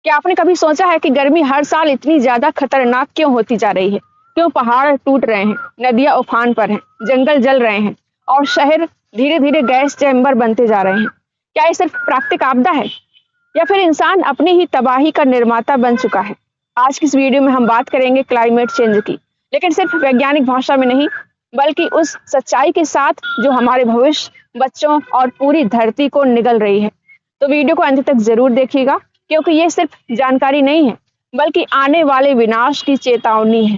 क्या आपने कभी सोचा है कि गर्मी हर साल इतनी ज्यादा खतरनाक क्यों होती जा रही है? क्यों पहाड़ टूट रहे हैं, नदियां उफान पर हैं, जंगल जल रहे हैं और शहर धीरे धीरे गैस चैम्बर बनते जा रहे हैं? क्या ये सिर्फ प्राकृतिक आपदा है या फिर इंसान अपनी ही तबाही का निर्माता बन चुका है? आज की इस वीडियो में हम बात करेंगे क्लाइमेट चेंज की, लेकिन सिर्फ वैज्ञानिक भाषा में नहीं, बल्कि उस सच्चाई के साथ जो हमारे भविष्य, बच्चों और पूरी धरती को निगल रही है। तो वीडियो को अंत तक जरूर देखिएगा, क्योंकि ये सिर्फ जानकारी नहीं है, बल्कि आने वाले विनाश की चेतावनी है।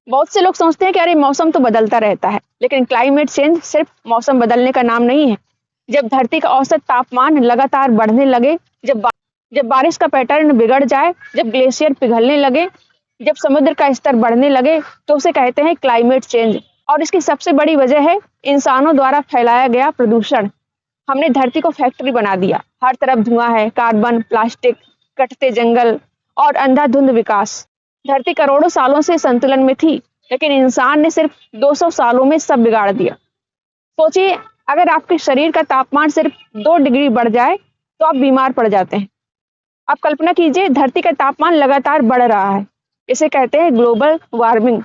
बहुत से लोग सोचते हैं कि अरे मौसम तो बदलता रहता है, लेकिन क्लाइमेट चेंज सिर्फ मौसम बदलने का नाम नहीं है। जब धरती का औसत तापमान लगातार बढ़ने लगे, जब बारिश का पैटर्न बिगड़ जाए, जब ग्लेशियर पिघलने लगे, जब समुद्र का स्तर बढ़ने लगे, तो उसे कहते हैं क्लाइमेट चेंज। और इसकी सबसे बड़ी वजह है इंसानों द्वारा फैलाया गया प्रदूषण। हमने धरती को फैक्ट्री बना दिया, हर तरफ धुआं है, कार्बन, प्लास्टिक, कटते जंगल और अंधाधुंध विकास। धरती करोड़ों सालों से संतुलन में थी, लेकिन इंसान ने सिर्फ 200 सालों में सब बिगाड़ दिया। सोचिए, अगर आपके शरीर का तापमान सिर्फ 2 डिग्री बढ़ जाए तो आप बीमार पड़ जाते हैं। आप कल्पना कीजिए, धरती का तापमान लगातार बढ़ रहा है। इसे कहते हैं ग्लोबल वार्मिंग।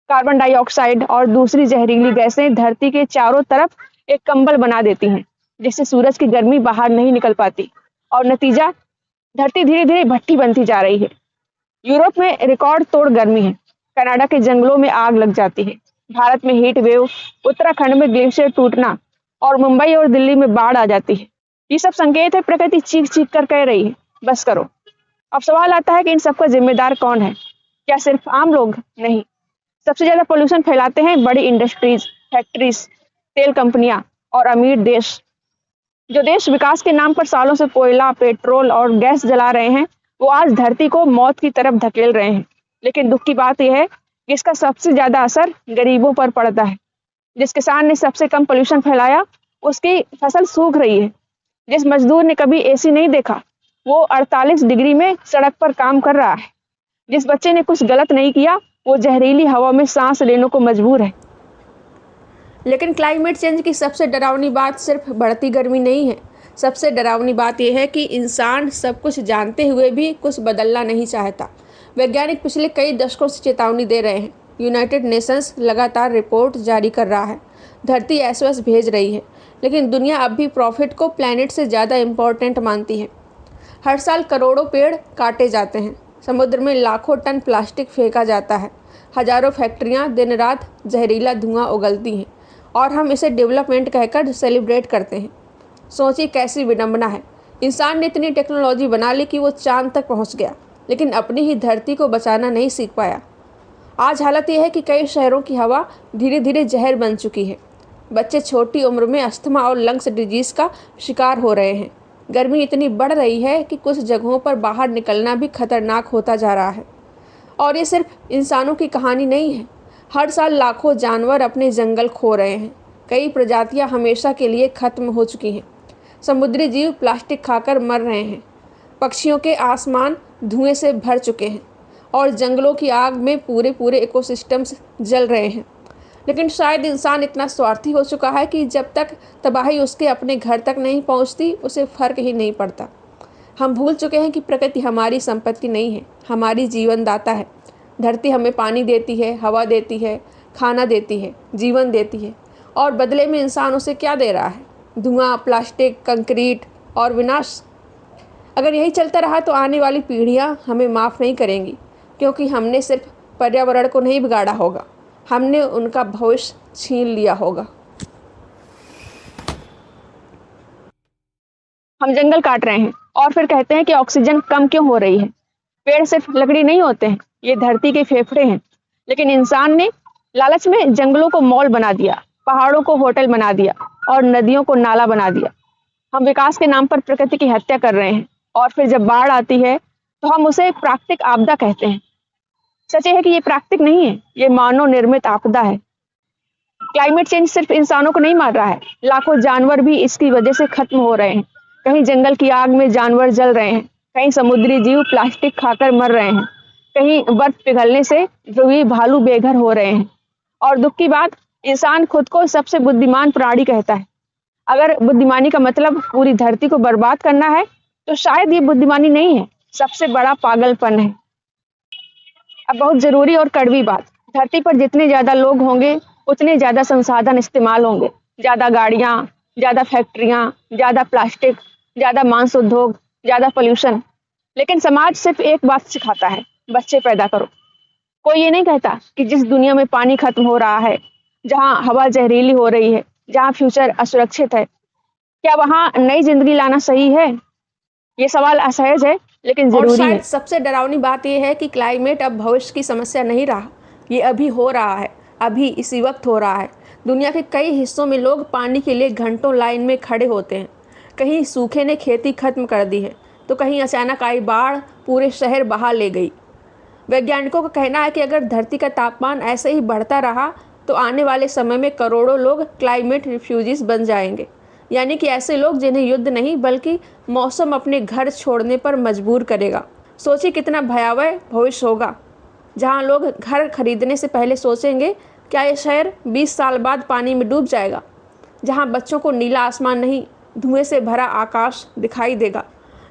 कार्बन डाइऑक्साइड और दूसरी जहरीली गैसें धरती के चारों तरफ एक कंबल बना देती हैं, जिससे सूरज की गर्मी बाहर नहीं निकल पाती, और नतीजा, धरती धीरे धीरे भट्टी बनती जा रही है। यूरोप में रिकॉर्ड तोड़ गर्मी है, कनाडा के जंगलों में आग लग जाती है, भारत में हीट वेव, उत्तराखंड में ग्लेशियर टूटना और मुंबई और दिल्ली में बाढ़ आ जाती है। ये सब संकेत है, प्रकृति चीख चीख कर कह रही है, बस करो। अब सवाल आता है कि इन सबका जिम्मेदार कौन है? क्या सिर्फ आम लोग? नहीं, सबसे ज्यादा पोल्यूशन फैलाते हैं बड़ी इंडस्ट्रीज, फैक्ट्रीज, तेल कंपनियां और अमीर देश। जो देश विकास के नाम पर सालों से कोयला, पेट्रोल और गैस जला रहे हैं, वो आज धरती को मौत की तरफ धकेल रहे हैं। लेकिन दुख की बात यह है कि इसका सबसे ज्यादा असर गरीबों पर पड़ता है। जिस किसान ने सबसे कम पोल्यूशन फैलाया, उसकी फसल सूख रही है। जिस मजदूर ने कभी एसी नहीं देखा, वो 48 डिग्री में सड़क पर काम कर रहा है। जिस बच्चे ने कुछ गलत नहीं किया, वो जहरीली हवा में सांस लेने को मजबूर है। लेकिन क्लाइमेट चेंज की सबसे डरावनी बात सिर्फ बढ़ती गर्मी नहीं है। सबसे डरावनी बात यह है कि इंसान सब कुछ जानते हुए भी कुछ बदलना नहीं चाहता। वैज्ञानिक पिछले कई दशकों से चेतावनी दे रहे हैं। यूनाइटेड नेशंस लगातार रिपोर्ट जारी कर रहा है, धरती एसओएस भेज रही है, लेकिन दुनिया अब भी प्रॉफिट को प्लैनेट से ज़्यादा इम्पोर्टेंट मानती है। हर साल करोड़ों पेड़ काटे जाते हैं, समुद्र में लाखों टन प्लास्टिक फेंका जाता है, हजारों फैक्ट्रियाँ दिन रात जहरीला धुआं उगलती हैं, और हम इसे डेवलपमेंट कहकर सेलिब्रेट करते हैं। सोचिए कैसी विडंबना है। इंसान ने इतनी टेक्नोलॉजी बना ली कि वो चांद तक पहुंच गया, लेकिन अपनी ही धरती को बचाना नहीं सीख पाया। आज हालत यह है कि कई शहरों की हवा धीरे धीरे जहर बन चुकी है। बच्चे छोटी उम्र में अस्थमा और लंग्स डिजीज़ का शिकार हो रहे हैं। गर्मी इतनी बढ़ रही है कि कुछ जगहों पर बाहर निकलना भी खतरनाक होता जा रहा है। और ये सिर्फ इंसानों की कहानी नहीं है। हर साल लाखों जानवर अपने जंगल खो रहे हैं। कई प्रजातियां हमेशा के लिए खत्म हो चुकी हैं। समुद्री जीव प्लास्टिक खाकर मर रहे हैं। पक्षियों के आसमान धुएं से भर चुके हैं और जंगलों की आग में पूरे पूरे इकोसिस्टम्स जल रहे हैं। लेकिन शायद इंसान इतना स्वार्थी हो चुका है कि जब तक तबाही उसके अपने घर तक नहीं पहुंचती, उसे फ़र्क ही नहीं पड़ता। हम भूल चुके हैं कि प्रकृति हमारी संपत्ति नहीं है, हमारी जीवनदाता है। धरती हमें पानी देती है, हवा देती है, खाना देती है, जीवन देती है, और बदले में इंसान उसे क्या दे रहा है? धुआं, प्लास्टिक, कंक्रीट और विनाश। अगर यही चलता रहा तो आने वाली पीढ़ियां हमें माफ़ नहीं करेंगी, क्योंकि हमने सिर्फ पर्यावरण को नहीं बिगाड़ा होगा, हमने उनका भविष्य छीन लिया होगा। हम जंगल काट रहे हैं और फिर कहते हैं कि ऑक्सीजन कम क्यों हो रही है। पेड़ सिर्फ लकड़ी नहीं होते हैं, ये धरती के फेफड़े हैं। लेकिन इंसान ने लालच में जंगलों को मॉल बना दिया, पहाड़ों को होटल बना दिया और नदियों को नाला बना दिया। हम विकास के नाम पर प्रकृति की हत्या कर रहे हैं, और फिर जब बाढ़ आती है तो हम उसे प्राकृतिक आपदा कहते हैं। सच है कि ये प्राकृतिक नहीं है, ये मानव निर्मित आपदा है। क्लाइमेट चेंज सिर्फ इंसानों को नहीं मार रहा है, लाखों जानवर भी इसकी वजह से खत्म हो रहे हैं। कहीं जंगल की आग में जानवर जल रहे हैं, कहीं समुद्री जीव प्लास्टिक खाकर मर रहे हैं, कहीं बर्फ पिघलने से ध्रुवीय भालू बेघर हो रहे हैं। और दुख की बात, इंसान खुद को सबसे बुद्धिमान प्राणी कहता है। अगर बुद्धिमानी का मतलब पूरी धरती को बर्बाद करना है, तो शायद ये बुद्धिमानी नहीं है, सबसे बड़ा पागलपन है। अब बहुत जरूरी और कड़वी बात, धरती पर जितने ज्यादा लोग होंगे, उतने ज्यादा संसाधन इस्तेमाल होंगे। ज्यादा गाड़ियां, ज्यादा फैक्ट्रियां, ज्यादा प्लास्टिक, ज्यादा मांस उद्योग, ज्यादा पोल्यूशन। लेकिन समाज सिर्फ एक बात सिखाता है, बच्चे पैदा करो। कोई ये नहीं कहता कि जिस दुनिया में पानी खत्म हो रहा है, जहाँ हवा जहरीली हो रही है, जहाँ फ्यूचर असुरक्षित है, क्या वहाँ नई जिंदगी लाना सही है? ये सवाल असहज है, लेकिन और जरूरी है। शायद सबसे डरावनी बात यह है कि क्लाइमेट अब भविष्य की समस्या नहीं रहा, ये अभी हो रहा है, अभी इसी वक्त हो रहा है। दुनिया के कई हिस्सों में लोग पानी के लिए घंटों लाइन में खड़े होते हैं। कहीं सूखे ने खेती खत्म कर दी है, तो कहीं अचानक आई बाढ़ पूरे शहर बहा ले गई। वैज्ञानिकों का कहना है कि अगर धरती का तापमान ऐसे ही बढ़ता रहा, तो आने वाले समय में करोड़ों लोग क्लाइमेट रिफ्यूजीज बन जाएंगे, यानी कि ऐसे लोग जिन्हें युद्ध नहीं बल्कि मौसम अपने घर छोड़ने पर मजबूर करेगा। सोचिए कितना भयावह भविष्य होगा, जहां लोग घर खरीदने से पहले सोचेंगे क्या ये शहर 20 साल बाद पानी में डूब जाएगा, जहां बच्चों को नीला आसमान नहीं, धुएं से भरा आकाश दिखाई देगा,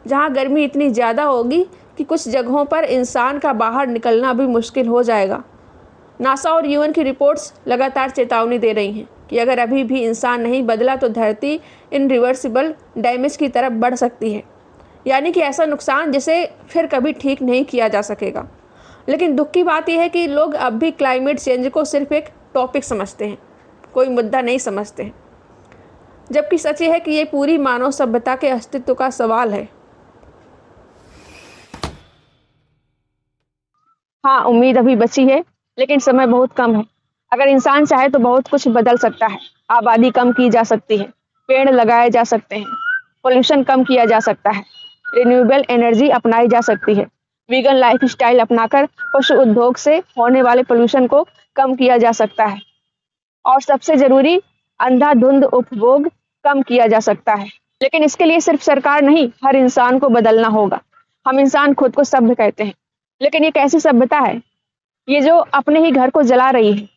जहां गर्मी इतनी ज़्यादा होगी कि कुछ जगहों पर इंसान का बाहर निकलना भी मुश्किल हो जाएगा। नासा और यूएन की रिपोर्ट्स लगातार चेतावनी दे रही हैं कि अगर अभी भी इंसान नहीं बदला तो धरती इनरिवर्सिबल डैमेज की तरफ बढ़ सकती है, यानी कि ऐसा नुकसान जिसे फिर कभी ठीक नहीं किया जा सकेगा। लेकिन दुख की बात यह है कि लोग अब भी क्लाइमेट चेंज को सिर्फ एक टॉपिक समझते हैं, कोई मुद्दा नहीं समझते हैं, जबकि सच ये है कि ये पूरी मानव सभ्यता के अस्तित्व का सवाल है। हाँ, उम्मीद अभी बची है, लेकिन समय बहुत कम है। अगर इंसान चाहे तो बहुत कुछ बदल सकता है। आबादी कम की जा सकती है, पेड़ लगाए जा सकते हैं, पोल्यूशन कम किया जा सकता है, रिन्यूएबल एनर्जी अपनाई जा सकती है, वीगन लाइफस्टाइल अपनाकर पशु उद्योग से होने वाले पोल्यूशन को कम किया जा सकता है, और सबसे जरूरी, अंधाधुंध उपभोग कम किया जा सकता है। लेकिन इसके लिए सिर्फ सरकार नहीं, हर इंसान को बदलना होगा। हम इंसान खुद को सभ्य कहते हैं, लेकिन ये कैसी सभ्यता है ये जो अपने ही घर को जला रही है?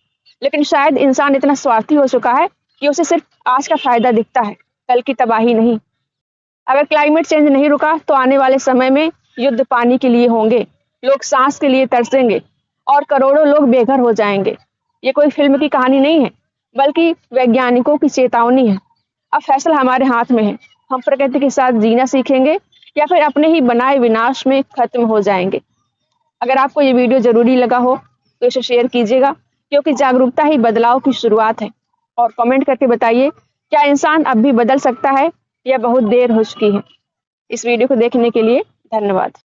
लेकिन शायद इंसान इतना स्वार्थी हो चुका है कि उसे सिर्फ आज का फायदा दिखता है, कल की तबाही नहीं। अगर क्लाइमेट चेंज नहीं रुका तो आने वाले समय में युद्ध पानी के लिए होंगे, लोग सांस के लिए तरसेंगे, और करोड़ों लोग बेघर हो जाएंगे। ये कोई फिल्म की कहानी नहीं है, बल्कि वैज्ञानिकों की चेतावनी है। अब फैसला हमारे हाथ में है, हम प्रकृति के साथ जीना सीखेंगे या फिर अपने ही बनाए विनाश में खत्म हो जाएंगे। अगर आपको ये वीडियो जरूरी लगा हो तो इसे शेयर कीजिएगा, क्योंकि जागरूकता ही बदलाव की शुरुआत है। और कमेंट करके बताइए, क्या इंसान अब भी बदल सकता है या बहुत देर हो चुकी है? इस वीडियो को देखने के लिए धन्यवाद।